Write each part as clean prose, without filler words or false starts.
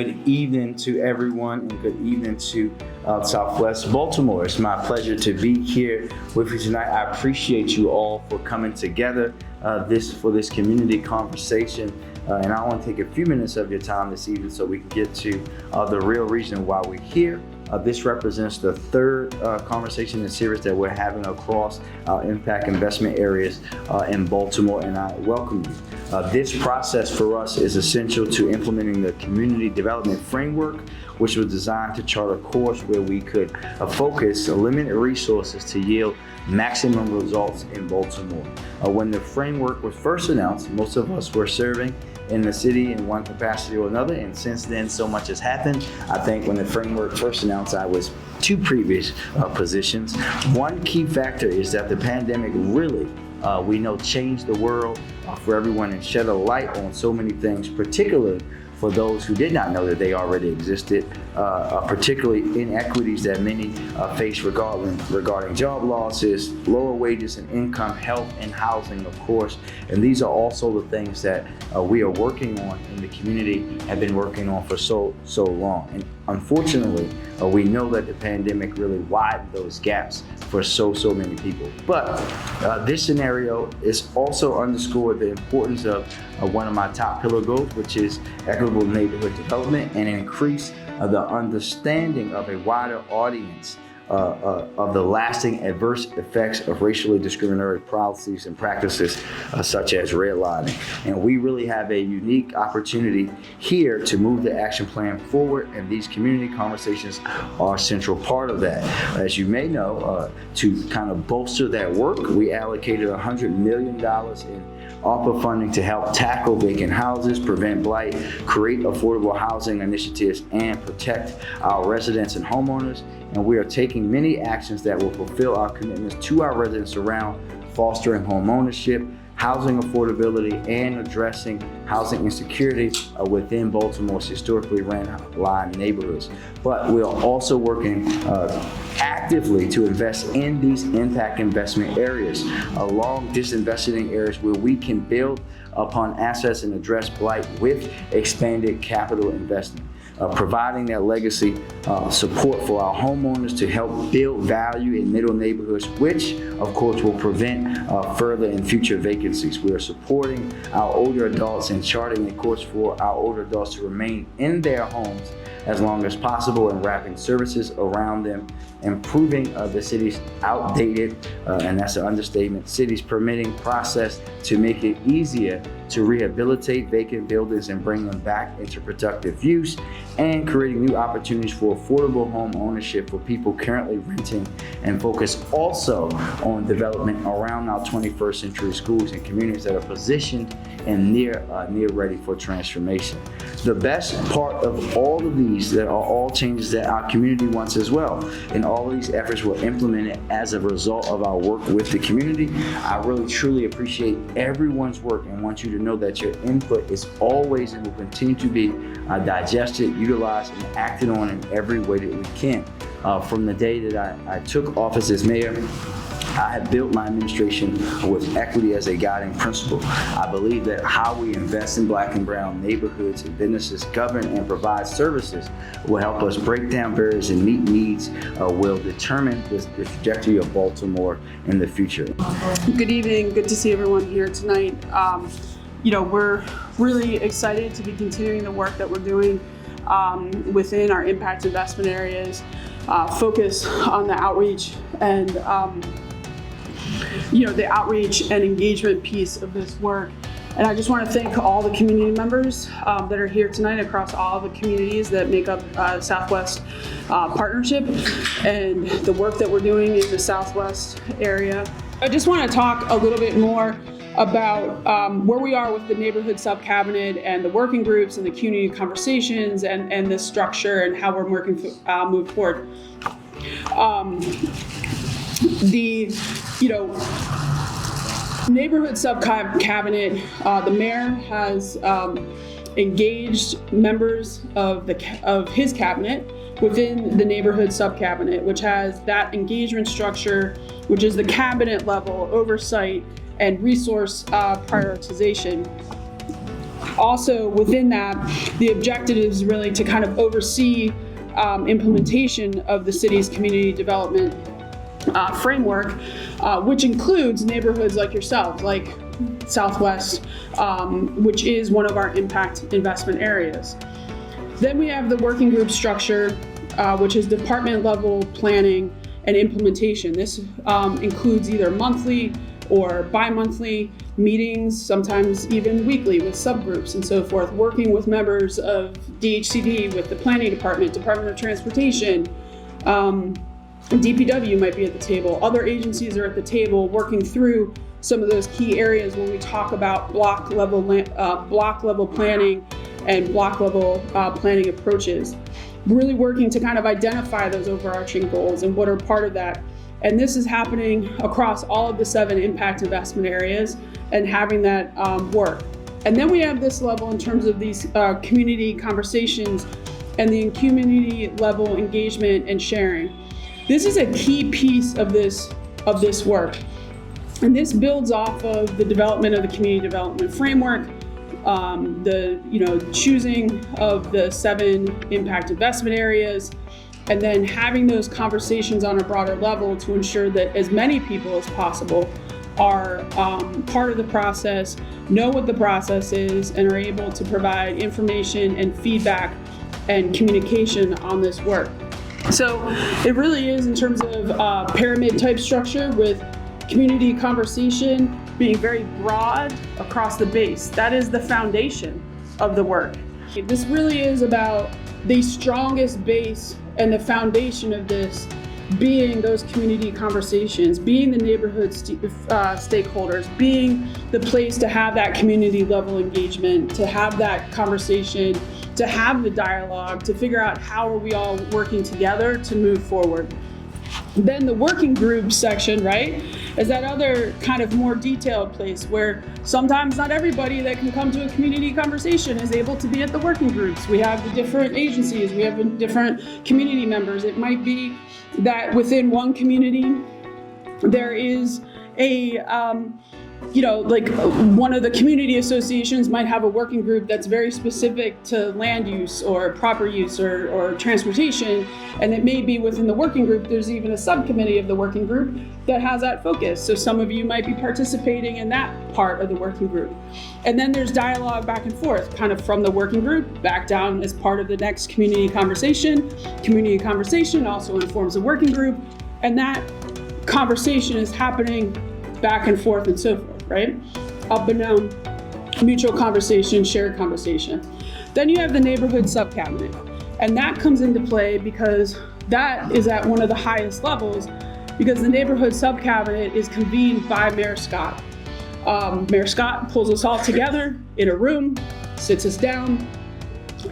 Good evening to everyone, and good evening to Southwest Baltimore. It's my pleasure to be here with you tonight. I appreciate you all for coming together for this community conversation. And I want to take a few minutes of your time this evening so we can get to the real reason why we're here. This represents the third conversation in the series that we're having across our impact investment areas in Baltimore, and I welcome you. This process for us is essential to implementing the community development framework, which was designed to chart a course where we could focus limited resources to yield maximum results in Baltimore. When the framework was first announced, most of us were serving in the city in one capacity or another, and since then so much has happened. I think when the framework first announced, I was two previous positions. One key factor is that the pandemic really we know changed the world for everyone and shed a light on so many things, particularly for those who did not know that they already existed, particularly inequities that many face regarding job losses, lower wages and income, health and housing, of course. And these are also the things that we are working on in the community, have been working on for so long. And unfortunately, we know that the pandemic really widened those gaps for so many people. But this scenario is also underscored the importance of one of my top pillar goals, which is equitable neighborhood development, and increase the understanding of a wider audience of the lasting adverse effects of racially discriminatory policies and practices such as redlining. And we really have a unique opportunity here to move the action plan forward, and these community conversations are a central part of that. As you may know, to kind of bolster that work, we allocated $100 million in ARPA funding to help tackle vacant houses, prevent blight, create affordable housing initiatives, and protect our residents and homeowners. And we are taking many actions that will fulfill our commitments to our residents around fostering home ownership, housing affordability, and addressing housing insecurity within Baltimore's historically landlocked neighborhoods. But we are also working actively to invest in these impact investment areas, along disinvesting areas where we can build upon assets and address blight with expanded capital investment. Providing that legacy support for our homeowners to help build value in middle neighborhoods, which of course will prevent further and future vacancies. We are supporting our older adults and charting a course for our older adults to remain in their homes as long as possible, and wrapping services around them, improving the city's outdated, and that's an understatement, city's permitting process to make it easier to rehabilitate vacant buildings and bring them back into productive use, and creating new opportunities for affordable home ownership for people currently renting, and focus also on development around our 21st century schools and communities that are positioned and near ready for transformation. The best part of all of these that are all changes that our community wants as well, and all of these efforts were implemented as a result of our work with the community. I really truly appreciate everyone's work and want you to know that your input is always and will continue to be digested, utilized, and acted on in every way that we can. From the day that I took office as mayor, I have built my administration with equity as a guiding principle. I believe that how we invest in Black and brown neighborhoods and businesses, govern and provide services will help us break down barriers and meet needs, will determine the trajectory of Baltimore in the future. Good evening. Good to see everyone here tonight. We're really excited to be continuing the work that we're doing within our impact investment areas, focus on the outreach and the outreach and engagement piece of this work. And I just want to thank all the community members that are here tonight across all the communities that make up Southwest Partnership and the work that we're doing in the Southwest area. I just want to talk a little bit more about where we are with the neighborhood sub-cabinet and the working groups and the community conversations and the structure and how we're working move forward. Neighborhood sub-cabinet, the mayor has engaged members of his cabinet within the neighborhood sub-cabinet, which has that engagement structure, which is the cabinet level oversight and resource prioritization. Also within that, the objective is really to kind of oversee implementation of the city's community development framework, which includes neighborhoods like yourselves, like Southwest, which is one of our impact investment areas. Then we have the working group structure, which is department level planning and implementation. This includes either monthly or bi-monthly meetings, sometimes even weekly with subgroups and so forth, working with members of DHCD, with the planning department, Department of Transportation, DPW might be at the table. Other agencies are at the table working through some of those key areas when we talk about block level planning and block level planning approaches. Really working to kind of identify those overarching goals and what are part of that. And this is happening across all of the 7 impact investment areas and having that work. And then we have this level in terms of these community conversations and the community level engagement and sharing. This is a key piece of this work. And this builds off of the development of the community development framework, the choosing of the 7 impact investment areas, and then having those conversations on a broader level to ensure that as many people as possible are part of the process, know what the process is, and are able to provide information and feedback and communication on this work. So it really is in terms of pyramid type structure, with community conversation being very broad across the base. That is the foundation of the work. This really is about the strongest base and the foundation of this being those community conversations, being the neighborhood stakeholders, being the place to have that community level engagement, to have that conversation, to have the dialogue, to figure out how are we all working together to move forward. Then the working group section, right, is that other kind of more detailed place where sometimes not everybody that can come to a community conversation is able to be at the working groups. We have the different agencies, we have different community members. It might be that within one community there is a like one of the community associations might have a working group that's very specific to land use or proper use or transportation, and it may be within the working group there's even a subcommittee of the working group that has that focus. So some of you might be participating in that part of the working group. And then there's dialogue back and forth, kind of from the working group back down as part of the next community conversation. Community conversation also informs the working group, and that conversation is happening back and forth and so forth. Right? Up and down, mutual conversation, shared conversation. Then you have the neighborhood sub-cabinet. And that comes into play because that is at one of the highest levels, because the neighborhood sub-cabinet is convened by Mayor Scott. Mayor Scott pulls us all together in a room, sits us down,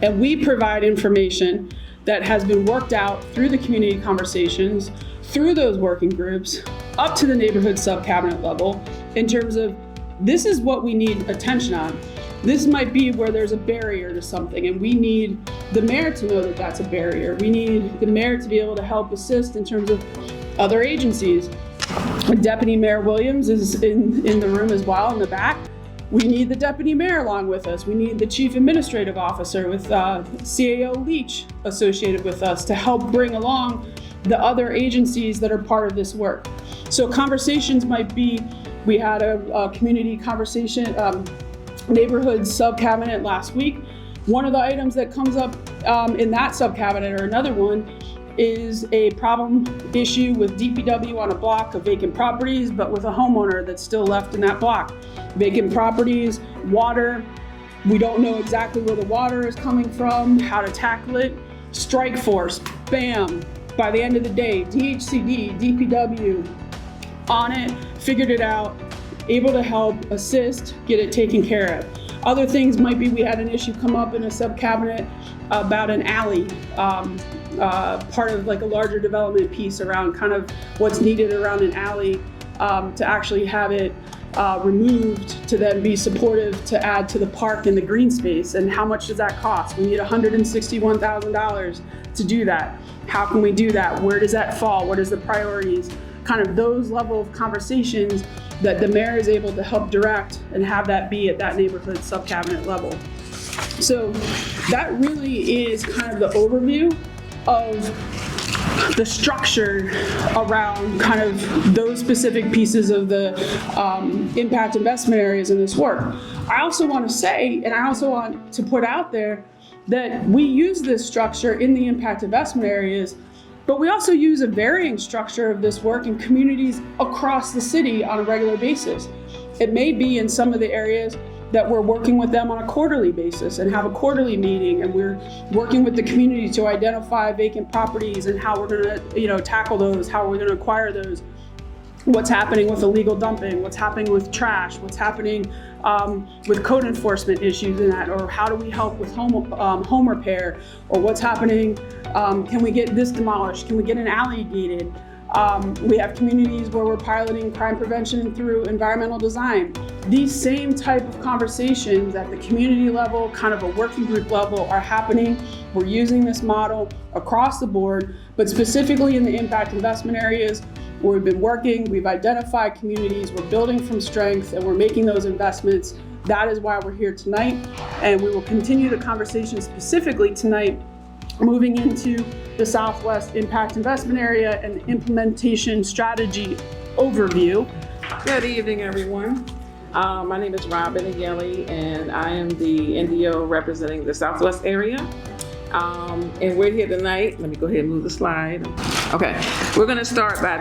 and we provide information that has been worked out through the community conversations, through those working groups, up to the neighborhood sub-cabinet level, in terms of this is what we need attention on. This might be where there's a barrier to something, and we need the mayor to know that that's a barrier. We need the mayor to be able to help assist in terms of other agencies. Deputy Mayor Williams is in the room as well in the back. We need the deputy mayor along with us. We need the chief administrative officer with CAO Leach associated with us to help bring along the other agencies that are part of this work. So conversations might be, we had a community conversation, neighborhood sub-cabinet last week. One of the items that comes up in that sub-cabinet, or another one, is a problem issue with DPW on a block of vacant properties, but with a homeowner that's still left in that block. Vacant properties, water, we don't know exactly where the water is coming from, how to tackle it. Strike force, bam, by the end of the day, DHCD, DPW, on it, figured it out, able to help assist, get it taken care of. Other things might be, we had an issue come up in a sub-cabinet about an alley, part of like a larger development piece around kind of what's needed around an alley to actually have it removed to then be supportive to add to the park and the green space. And how much does that cost? We need $161,000 to do that. How can we do that? Where does that fall? What is the priorities? Kind of those level of conversations that the mayor is able to help direct and have that be at that neighborhood sub-cabinet level. So that really is kind of the overview of the structure around kind of those specific pieces of the impact investment areas in this work. I also want to say, and I also want to put out there, that we use this structure in the impact investment areas, but we also use a varying structure of this work in communities across the city on a regular basis. It may be in some of the areas that we're working with them on a quarterly basis and have a quarterly meeting, and we're working with the community to identify vacant properties and how we're gonna, tackle those, how we're gonna acquire those, what's happening with illegal dumping, what's happening with trash, what's happening with code enforcement issues in that, or how do we help with home repair, or what's happening, can we get this demolished, can we get an alley gated? We have communities where we're piloting crime prevention through environmental design. These same type of conversations at the community level, kind of a working group level, are happening. We're using this model across the board, but specifically in the impact investment areas where we've been working, we've identified communities, we're building from strength, and we're making those investments. That is why we're here tonight, and we will continue the conversation specifically tonight, moving into the Southwest Impact Investment Area and the implementation strategy overview. Good evening, everyone. My name is Robin Yelly, and I am the NDO representing the Southwest area. And we're here tonight. Let me go ahead and move the slide. Okay, we're going to start by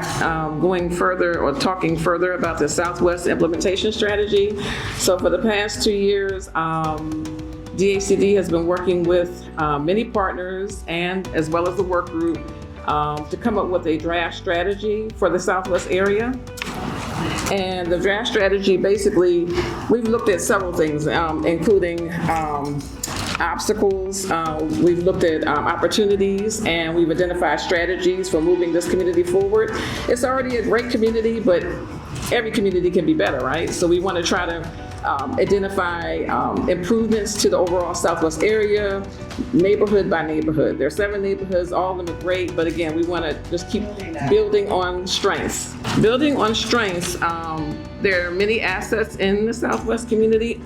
going further or talking further about the Southwest implementation strategy. So for the past 2 years, DHCD has been working with many partners and as well as the work group to come up with a draft strategy for the Southwest area. And the draft strategy, basically, we've looked at several things, including obstacles, we've looked at opportunities, and we've identified strategies for moving this community forward. It's already a great community, but every community can be better, right? So we want to try to identify improvements to the overall Southwest area, neighborhood by neighborhood. There are 7 neighborhoods, all of them are great, but again, we want to just keep building on strengths. Building on strengths, there are many assets in the Southwest community,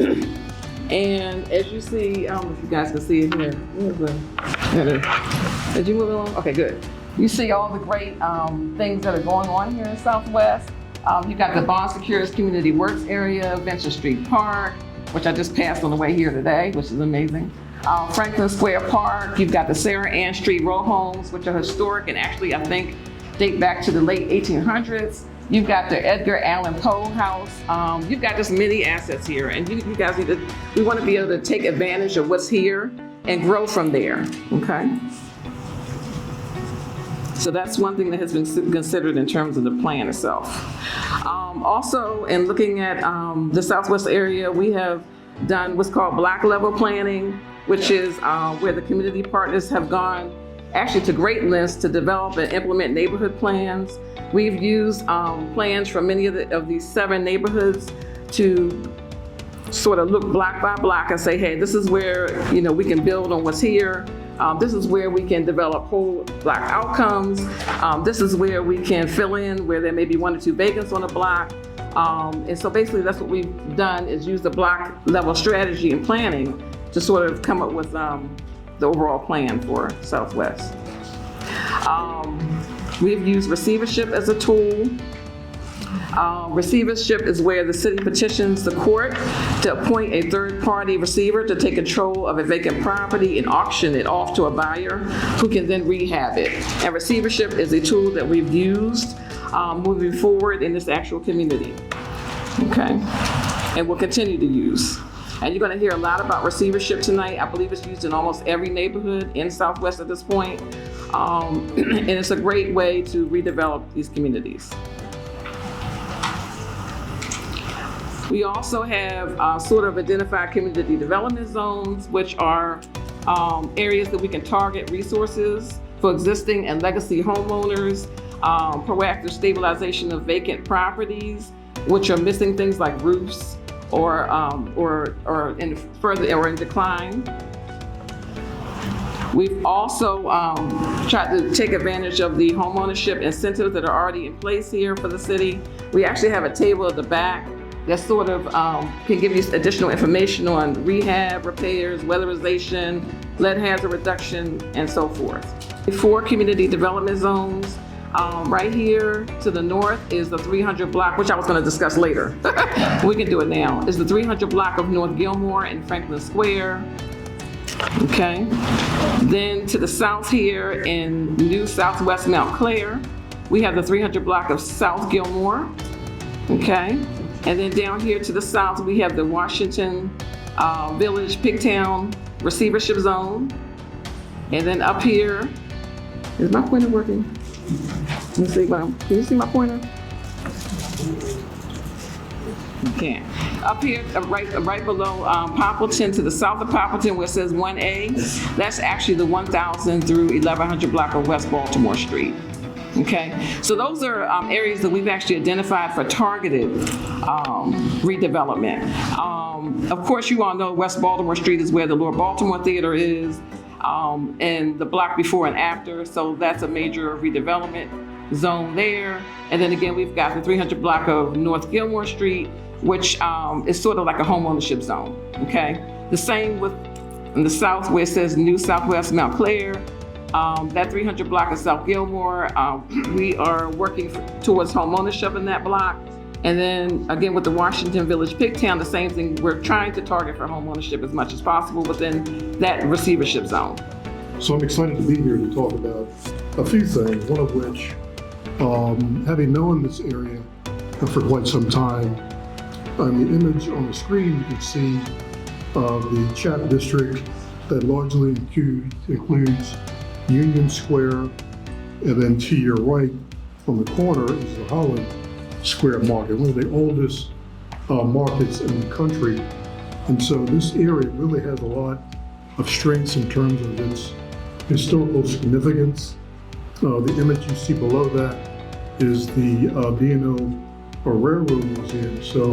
and as you see, I don't know if you guys can see it here. Did you move along? Okay, good. You see all the great things that are going on here in Southwest. You've got the Bond Secures Community Works area, Venture Street Park, which I just passed on the way here today, which is amazing. Franklin Square Park, you've got the Sarah Ann Street row homes, which are historic and actually, I think, date back to the late 1800s. You've got the Edgar Allan Poe House. You've got just many assets here, and you guys need to, we want to be able to take advantage of what's here and grow from there, okay? So that's one thing that has been considered in terms of the plan itself. Also, in looking at the Southwest area, we have done what's called block level planning, which is where the community partners have gone actually to great lengths to develop and implement neighborhood plans. We've used plans from many of these 7 neighborhoods to sort of look block by block and say, hey, this is where we can build on what's here. This is where we can develop whole block outcomes. This is where we can fill in where there may be 1 or 2 vacants on a block. And so basically that's what we've done, is use the block level strategy and planning to sort of come up with the overall plan for Southwest. We've used receivership as a tool. Receivership is where the city petitions the court to appoint a third-party receiver to take control of a vacant property and auction it off to a buyer who can then rehab it. And receivership is a tool that we've used moving forward in this actual community, okay? And we'll continue to use. And you're gonna hear a lot about receivership tonight. I believe it's used in almost every neighborhood in Southwest at this point. And it's a great way to redevelop these communities. We also have sort of identified community development zones, which are areas that we can target resources for existing and legacy homeowners, proactive stabilization of vacant properties, which are missing things like roofs or in decline. We've also tried to take advantage of the homeownership incentives that are already in place here for the city We actually have a table at the back that sort of can give you additional information on rehab, repairs, weatherization, lead hazard reduction, and so forth. 4 community development zones. Right here to the north is the 300 block, which I was going to discuss later. We can do it now. Is the 300 block of North Gilmore and Franklin Square. Okay. Then to the south here in New Southwest Mount Clair, we have the 300 block of South Gilmore. Okay. And then down here to the south, we have the Washington Village Pigtown Receivership Zone. And then up here, is my pointer working? Let me see, can you see my pointer? You can't. Up here, right below Poppleton, to the south of Poppleton, where it says 1A, that's actually the 1000 through 1100 block of West Baltimore Street. Okay, so those are areas that we've actually identified for targeted redevelopment. Of course, you all know West Baltimore Street is where the Lord Baltimore Theater is, and the block before and after, so that's a major redevelopment zone there. And then again, we've got the 300 block of North Gilmore Street, which is sort of like a home ownership zone, okay? The same with in the south where it says New Southwest Mount Clair, that 300 block of South Gilmore, we are working towards home ownership in that block. And then again, with the Washington Village Pigtown, the same thing, we're trying to target for home ownership as much as possible within that receivership zone. So I'm excited to be here to talk about a few things, one of which, having known this area for quite some time, on the image on the screen, you can see the Chat District that largely includes Union Square, and then to your right on the corner is the Holland Square Market, one of the oldest markets in the country. And so this area really has a lot of strengths in terms of its historical significance. The image you see below that is the B&O Railroad Museum. So,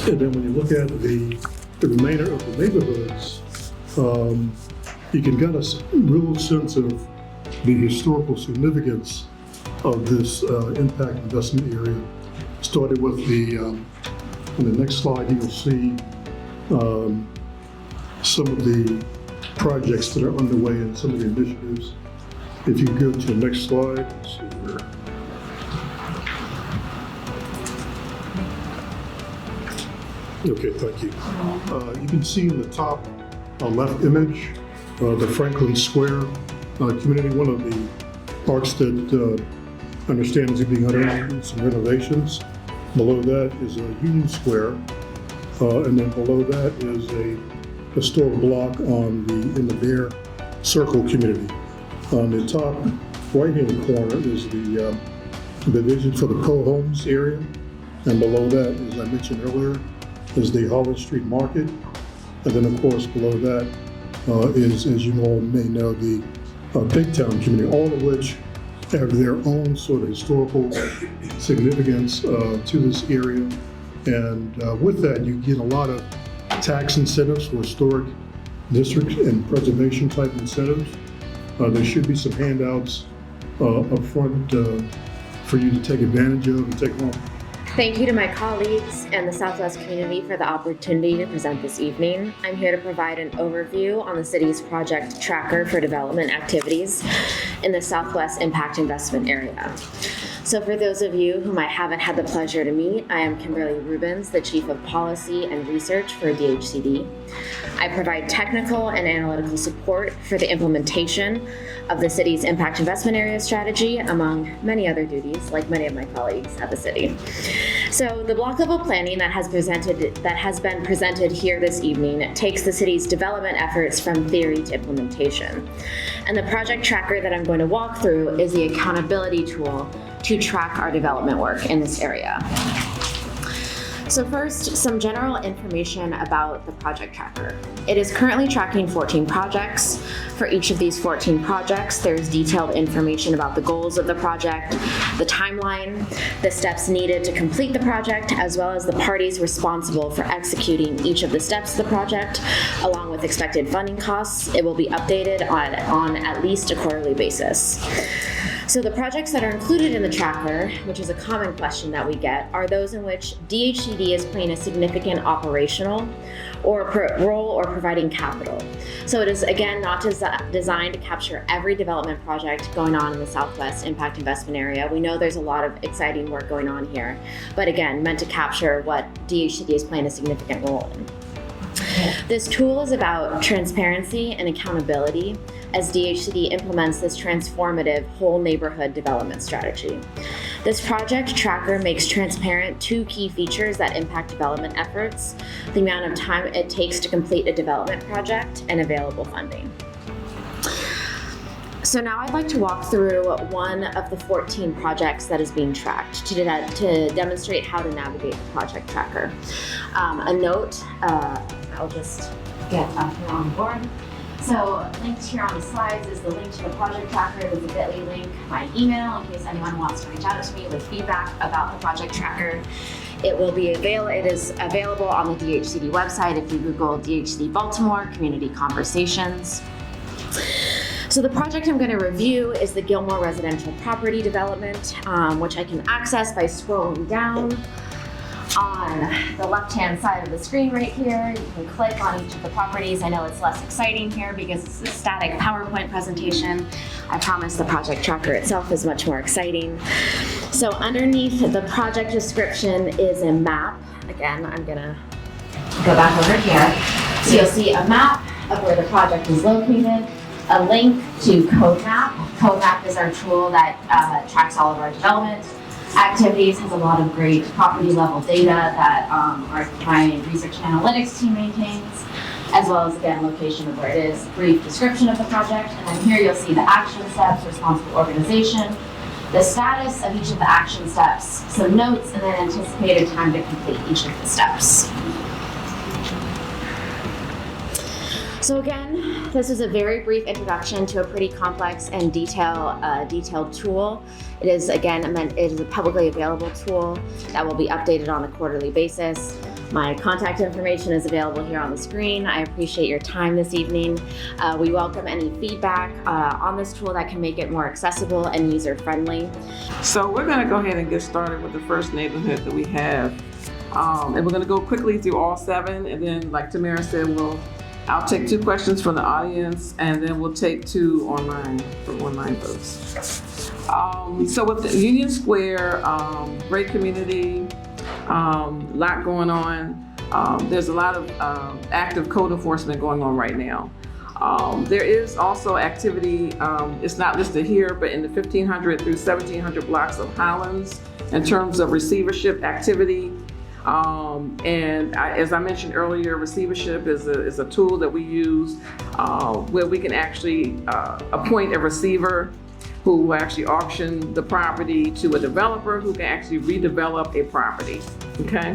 and then when you look at the remainder of the neighborhoods, you can get a real sense of the historical significance of this impact investment area. Started with the, on the next slide, you'll see some of the projects that are underway and some of the initiatives. If you go to the next slide, let's see here. Okay, thank you. You can see in the top left image, the Franklin Square community, one of the parks that I understand is being undergoing some renovations. Below that is Union Square, and then below that is a historic block in the Bear Circle community. On the top right-hand corner is the division for the Poe Homes area, and below that, as I mentioned earlier, is the Holland Street Market, and then of course below that is, as you all may know, the Pigtown community, all of which have their own sort of historical significance to this area. And with that, you get a lot of tax incentives for historic district and preservation type incentives. There should be some handouts up front for you to take advantage of and take home. Thank you to my colleagues and the Southwest community for the opportunity to present this evening. I'm here to provide an overview on the city's project tracker for development activities in the Southwest Impact Investment Area. So for those of you whom I haven't had the pleasure to meet, I am Kimberly Rubens, the Chief of Policy and Research for DHCD. I provide technical and analytical support for the implementation of the city's Impact Investment Area strategy, among many other duties, like many of my colleagues at the city. So the block level planning that has been presented here this evening takes the city's development efforts from theory to implementation. And the project tracker that I'm going to walk through is the accountability tool to track our development work in this area. So first, some general information about the project tracker. It is currently tracking 14 projects. For each of these 14 projects, there's detailed information about the goals of the project, the timeline, the steps needed to complete the project, as well as the parties responsible for executing each of the steps of the project, along with expected funding costs. It will be updated on at least a quarterly basis. So the projects that are included in the tracker, which is a common question that we get, are those in which DHCD is playing a significant operational role or providing capital. So it is, again, not designed to capture every development project going on in the Southwest Impact Investment Area. We know there's a lot of exciting work going on here, but again, meant to capture what DHCD is playing a significant role in. This tool is about transparency and accountability as DHCD implements this transformative whole neighborhood development strategy. This project tracker makes transparent two key features that impact development efforts: the amount of time it takes to complete a development project and available funding. So now I'd like to walk through one of the 14 projects that is being tracked to demonstrate how to navigate the project tracker. A note, I'll just get up here on board. So linked here on the slides is the link to the project tracker. There's a bit.ly link, my email, in case anyone wants to reach out to me with feedback about the project tracker. It is available on the DHCD website if you Google DHCD Baltimore Community Conversations. So the project I'm going to review is the Gilmore Residential Property Development, which I can access by scrolling down on the left-hand side of the screen right here. You can click on each of the properties. I know it's less exciting here because it's a static PowerPoint presentation. I promise the project tracker itself is much more exciting. So underneath the project description is a map. Again, I'm gonna go back over here. So you'll see a map of where the project is located, a link to CodeMap. CodeMap is our tool that tracks all of our development activities, has a lot of great property level data that my research and analytics team maintains, as well as, again, location of where it is, brief description of the project, and then here you'll see the action steps, responsible organization, the status of each of the action steps, some notes, and then anticipated time to complete each of the steps. So again, this is a very brief introduction to a pretty complex and detailed tool. It is, again, it is a publicly available tool that will be updated on a quarterly basis. My contact information is available here on the screen. I appreciate your time this evening. We welcome any feedback on this tool that can make it more accessible and user-friendly. So we're going to go ahead and get started with the first neighborhood that we have. And we're going to go quickly through all 7, and then, like Tamara said, I'll take 2 questions from the audience, and then we'll take 2 online from online folks. So with the Union Square, great community, lot going on. There's a lot of active code enforcement going on right now. There is also activity, it's not listed here, but in the 1500 through 1700 blocks of Highlands in terms of receivership activity. As I mentioned earlier, receivership is a tool that we use where we can actually appoint a receiver who will actually auction the property to a developer who can actually redevelop a property, okay?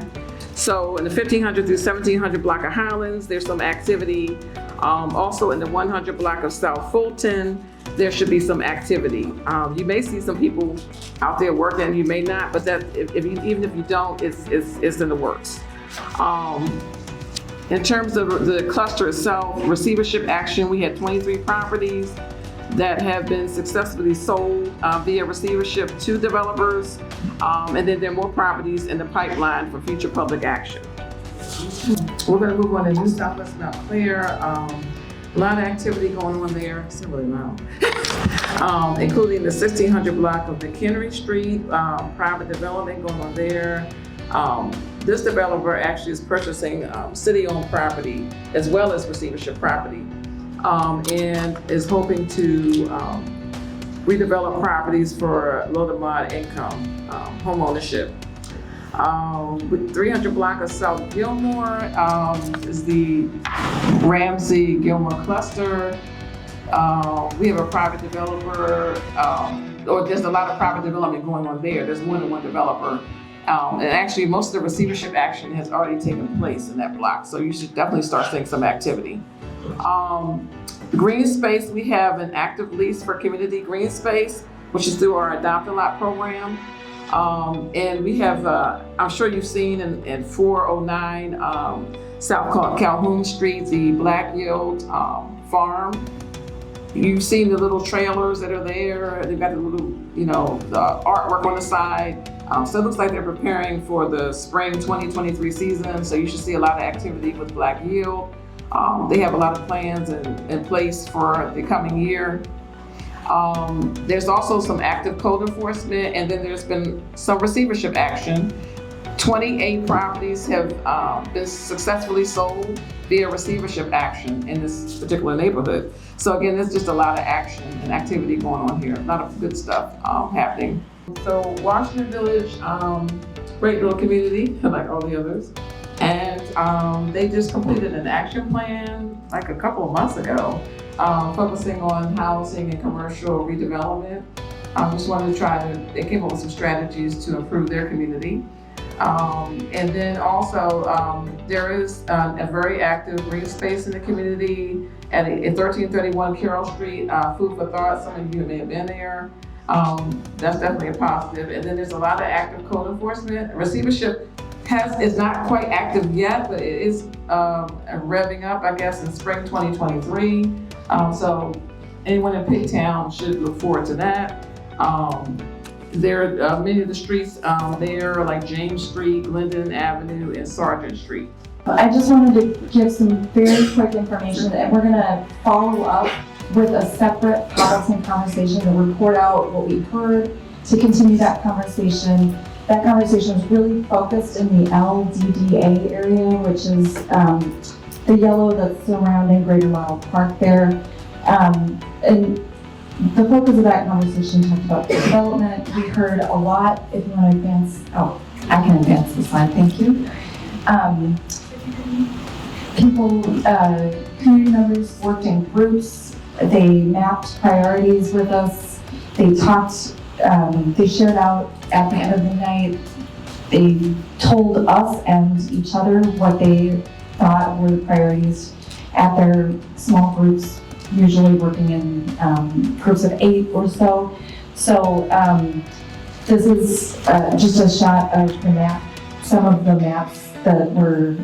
So in the 1500 through 1700 block of Highlands, there's some activity. Also in the 100 block of South Fulton, there should be some activity. You may see some people out there working, you may not, but that even if you don't, it's in the works. In terms of the cluster itself, receivership action, we had 23 properties that have been successfully sold via receivership to developers, and then there are more properties in the pipeline for future public action. We're going to move on to New Southwest Mount Clair. A lot of activity going on there, it's really loud. Including the 1600 block of McHenry Street, private development going on there. This developer actually is purchasing city-owned property as well as receivership property, and is hoping to redevelop properties for low to moderate income home ownership. With 300 block of South Gilmore is the Ramsey Gilmore cluster. We have a private developer, or there's a lot of private development going on there. There's more than one developer. And actually most of the receivership action has already taken place in that block. So you should definitely start seeing some activity. Green space, we have an active lease for community green space, which is through our Adopt a Lot program. And we have, I'm sure you've seen in 409 South Calhoun Street, the Black Yield Farm. You've seen the little trailers that are there. They've got the little, the artwork on the side. So it looks like they're preparing for the spring 2023 season. So you should see a lot of activity with Black Yield. They have a lot of plans in place for the coming year. There's also some active code enforcement, and then there's been some receivership action. 28 properties have been successfully sold via receivership action in this particular neighborhood. So again, there's just a lot of action and activity going on here, a lot of good stuff happening. So Washington Village, great little community, like all the others. And they just completed an action plan like a couple of months ago, focusing on housing and commercial redevelopment. Just wanted to they came up with some strategies to improve their community. And then also, there is a very active green space in the community at 1331 Carroll Street, Food for Thought. Some of you may have been there. That's definitely a positive. And then there's a lot of active code enforcement. Receivership is not quite active yet, but it is revving up, I guess, in spring 2023. So anyone in Pigtown should look forward to that. There are many of the streets there, like James Street, Glendon Avenue, and Sargent Street. I just wanted to give some very quick information, and we're gonna follow up with a separate policy conversation to report out what we heard, to continue that conversation. That conversation is really focused in the LDDA area, which is the yellow that's surrounding Greater Model Park there. And the focus of that conversation talked about development. We heard a lot. If you want to advance, I can advance the slide, thank you. Community members worked in groups. They mapped priorities with us. They talked, they shared out at the end of the night. They told us and each other what they thought were the priorities at their small groups, usually working in groups of 8 or so. So this is just a shot of the map, some of the maps that were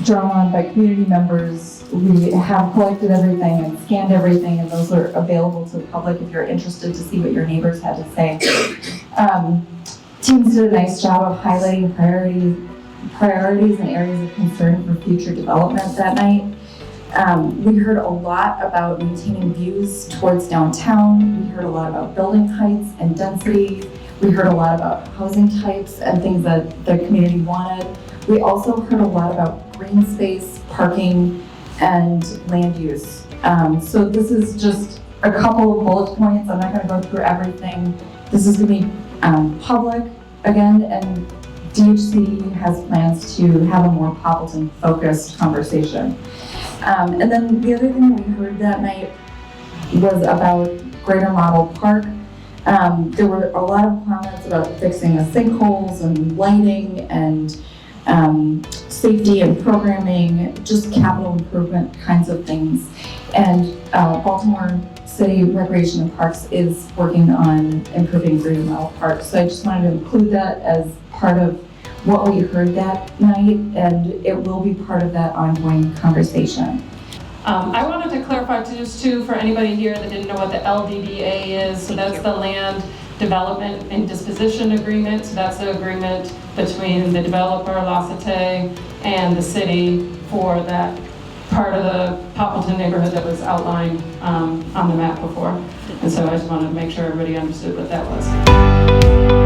drawn by community members. We have collected everything and scanned everything, and those are available to the public if you're interested to see what your neighbors had to say. Teams did a nice job of highlighting priorities and areas of concern for future development that night. We heard a lot about maintaining views towards downtown. We heard a lot about building heights and density. We heard a lot about housing types and things that the community wanted. We also heard a lot about green space, parking, and land use. So this is just a couple of bullet points. I'm not going to go through everything. This is going to be public again, and DHC has plans to have a more Poppleton-focused conversation. And then the other thing we heard that night was about Greater Model Park. There were a lot of comments about fixing the sinkholes and lighting and safety and programming, just capital improvement kinds of things. And Baltimore City Recreation and Parks is working on improving Greater Model Park. So I just wanted to include that as part of what we heard that night, and it will be part of that ongoing conversation. I wanted to clarify just too, for anybody here that didn't know what the LDDA is. So that's the Land Development and Disposition Agreement. So that's the agreement between the developer, La Cité, and the city for that part of the Poppleton neighborhood that was outlined on the map before. And so I just wanted to make sure everybody understood what that was.